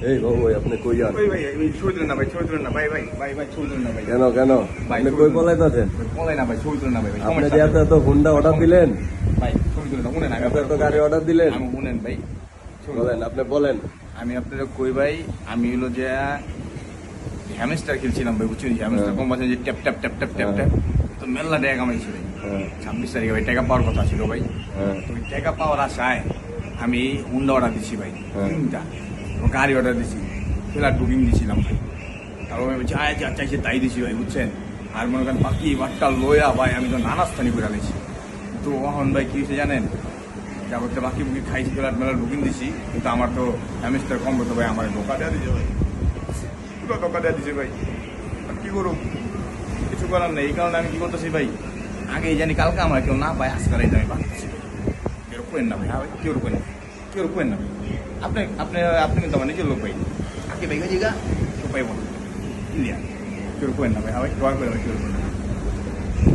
এই বাবু ভাই আপনি কই যান? ওই ভাই ওই ছবি তুলেন না ভাই, ছবি তুলেন না ভাই, ভাই ভাই ভাই ছবি তুলেন না ভাই। কেন কেন ভাই, আপনি কই পলাইতেছেন? বলাই না ভাই, ছবি তুলেন না ভাই, ভাই আপনি সমস্যা যে আছে। এত হুন্ডা অর্ডার দিলেন, ভাই ছবি তুলেন না, উনেন আমি এত গাড়ি অর্ডার দিলেন, আমি উনেন ভাই, ছবি বলেন তুলেন। আপনি বলেন। আমি আপনাদের কই ভাই, আমি হলো যে হ্যামস্টার খেলছিলাম ভাই, বুঝছেন? হ্যামস্টার কম আছে যে tap tap tap tap tap tap, তো মেলা টাকা কামাইছি ভাই। হ্যাঁ 26 তারিখে ভাই টাকা পাওয়ার কথা ছিল ভাই। হ্যাঁ তো ওই টাকা পাওয়ার আশায় আমি হুন্ডা অর্ডার দিচ্ছি ভাই, হ্যাঁ। 3টা গাড়ি অর্ডার দিচ্ছি, ফ্ল্যাট বুকিং দিয়েছিলাম ভাই। তারপর আমি যা যা চাইছে তাই দিছি ভাই, বুঝছেন? আর মনে করেন বাকি বাট্টা লয়া ভাই আমি তো নানাস্থানি করে আনিছি। তো ওহন ভাই কি হয়েছে জানেন, যা করতে বাকি বুকি খাইছি, ফ্ল্যাট মেলার বুকিং দিছি, কিন্তু আমার তো হ্যামিস্টার কম তো ভাই, আমার ধোকা দেওয়া দিছে ভাই, পুরো ধোকা দেওয়া দিছে ভাই। আর কি করুক, কিছু করার নেই। এই কারণে আমি কি করতেছি ভাই, আগে জানি কালকে আমার কেউ না পায়, আজকাল এই আমি বাঁচতেছি ভাই। কেউ রুকেন না ভাই, হ্যাঁ ভাই কেউ রুকেন না, কেউ রুকেন না ভাই। আপনি আপনি আপনি কিন্তু আমার নিজের লোক ভাই, আগে ভাই গা কেউ পাইব না, ক্লিয়ার। কেউ রুকেন না ভাই, হ্যাঁ ভাই দোয়া করে ভাই, কেউ রুকেন না।